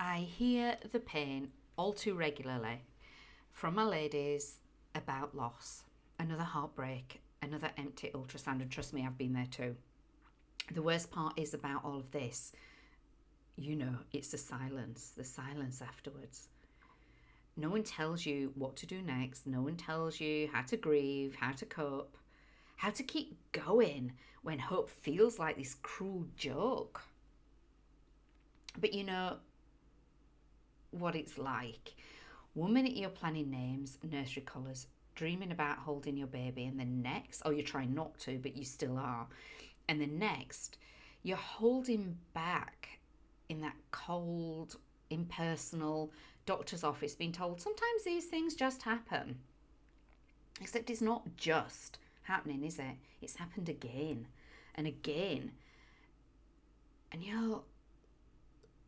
I hear the pain all too regularly from my ladies about loss, another heartbreak, another empty ultrasound, and trust me, I've been there too. The worst part is about all of this, it's the silence afterwards. No one tells you what to do next. No one tells you how to grieve, how to cope, how to keep going when hope feels like this cruel joke. But you know what it's like. One minute you're planning names, nursery colours, dreaming about holding your baby, and the next, or you're trying not to, but you still are, and the next, you're holding back in that cold, impersonal doctor's office being told sometimes these things just happen. Except it's not just happening, is it? It's happened again and again. And you're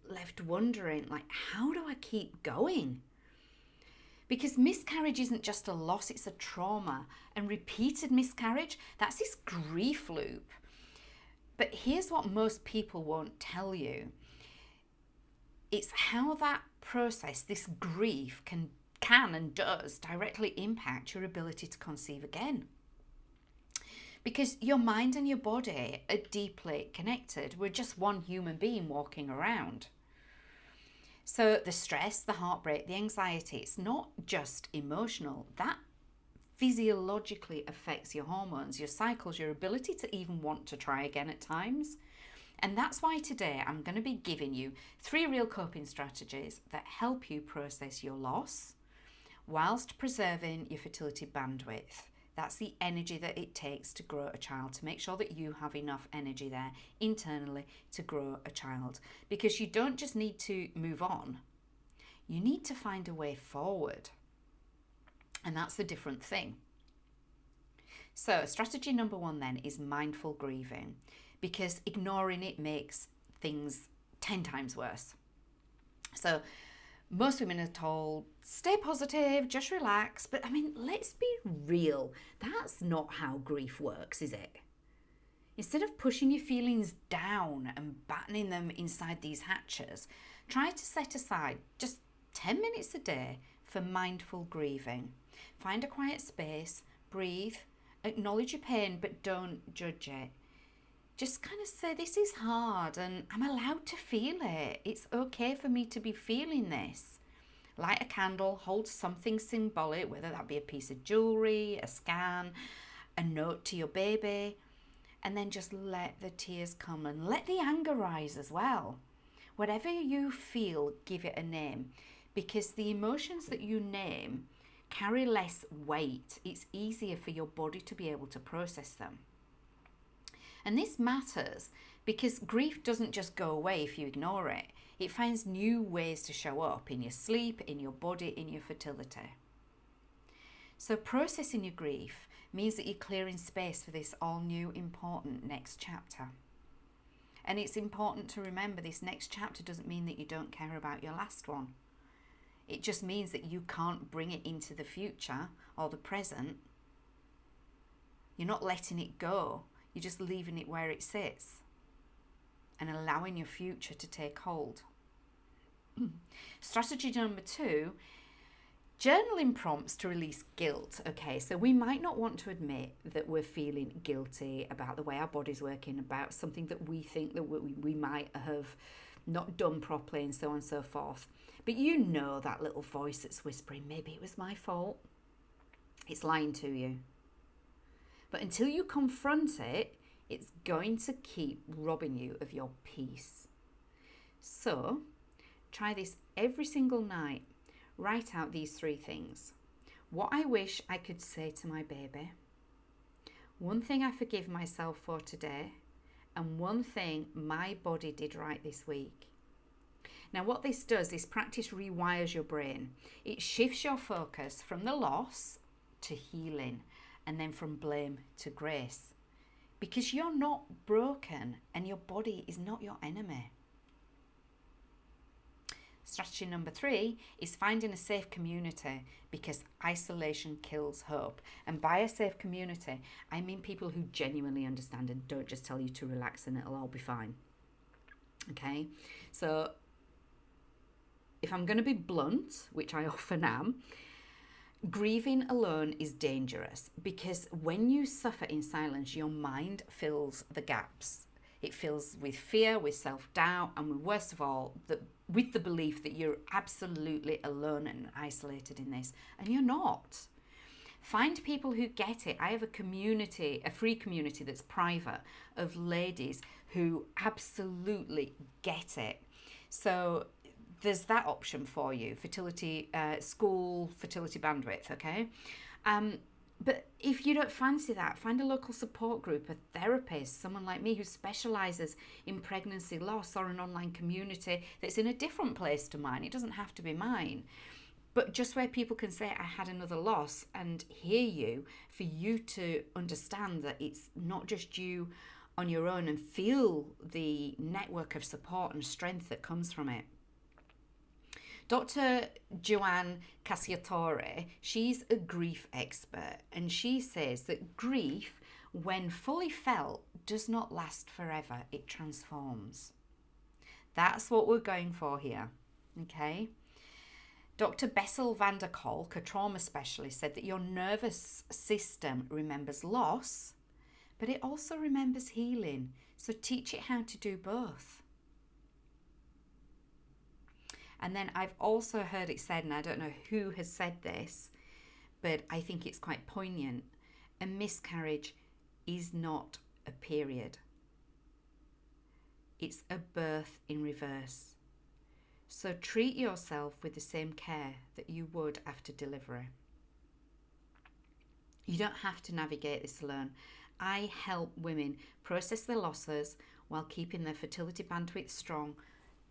left wondering, like, how do I keep going? Because miscarriage isn't just a loss, it's a trauma. And repeated miscarriage, that's this grief loop. But here's what most people won't tell you. It's how that process, this grief, can and does directly impact your ability to conceive again. Because your mind and your body are deeply connected. We're just one human being walking around. So the stress, the heartbreak, the anxiety, it's not just emotional. That physiologically affects your hormones, your cycles, your ability to even want to try again at times. And that's why today I'm going to be giving you 3 real coping strategies that help you process your loss whilst preserving your fertility bandwidth. That's the energy that it takes to grow a child, to make sure that you have enough energy there internally to grow a child. Because you don't just need to move on, you need to find a way forward. And that's a different thing. So strategy number 1 then is mindful grieving, because ignoring it makes things 10 times worse. So most women are told, stay positive, just relax. But I mean, let's be real. That's not how grief works, is it? Instead of pushing your feelings down and battening them inside these hatches, try to set aside just 10 minutes a day for mindful grieving. Find a quiet space, breathe, acknowledge your pain, but don't judge it. Just kind of say, this is hard and I'm allowed to feel it. It's okay for me to be feeling this. Light a candle, hold something symbolic, whether that be a piece of jewellery, a scan, a note to your baby, and then just let the tears come and let the anger rise as well. Whatever you feel, give it a name, because the emotions that you name carry less weight. It's easier for your body to be able to process them. And this matters because grief doesn't just go away if you ignore it. It finds new ways to show up in your sleep, in your body, in your fertility. So processing your grief means that you're clearing space for this all new important next chapter. And it's important to remember this next chapter doesn't mean that you don't care about your last one. It just means that you can't bring it into the future or the present. You're not letting it go. You're just leaving it where it sits and allowing your future to take hold. Strategy number 2, journaling prompts to release guilt. Okay, so we might not want to admit that we're feeling guilty about the way our body's working, about something that we think that we might have not done properly and so on and so forth. But you know that little voice that's whispering, maybe it was my fault. It's lying to you. But until you confront it, it's going to keep robbing you of your peace. So try this every single night. Write out these 3 things. What I wish I could say to my baby. One thing I forgive myself for today. And one thing my body did right this week. Now what this does, this practice rewires your brain. It shifts your focus from the loss to healing, and then from blame to grace. Because you're not broken and your body is not your enemy. Strategy number 3 is finding a safe community, because isolation kills hope. And by a safe community, I mean people who genuinely understand and don't just tell you to relax and it'll all be fine. Okay? So if I'm going to be blunt, which I often am, grieving alone is dangerous, because when you suffer in silence, your mind fills the gaps. It fills with fear, with self-doubt, and worst of all, with the belief that you're absolutely alone and isolated in this, and you're not. Find people who get it. I have a community, a free community that's private, of ladies who absolutely get it. So there's that option for you, fertility school, fertility bandwidth, okay? But if you don't fancy that, find a local support group, a therapist, someone like me who specialises in pregnancy loss, or an online community that's in a different place to mine. It doesn't have to be mine. But just where people can say, I had another loss, and hear you, for you to understand that it's not just you on your own, and feel the network of support and strength that comes from it. Dr. Joanne Cassiatore, she's a grief expert, and she says that grief, when fully felt, does not last forever. It transforms. That's what we're going for here, okay? Dr. Bessel van der Kolk, a trauma specialist, said that your nervous system remembers loss, but it also remembers healing. So teach it how to do both. And then I've also heard it said, and I don't know who has said this, but I think it's quite poignant. A miscarriage is not a period. It's a birth in reverse. So treat yourself with the same care that you would after delivery. You don't have to navigate this alone. I help women process their losses while keeping their fertility bandwidth strong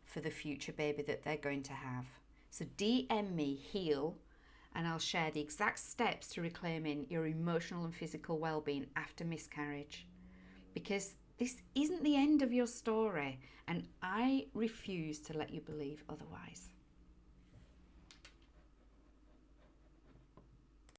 for the future baby that they're going to have. So DM me, heal, and I'll share the exact steps to reclaiming your emotional and physical well-being after miscarriage. Because this isn't the end of your story, and I refuse to let you believe otherwise.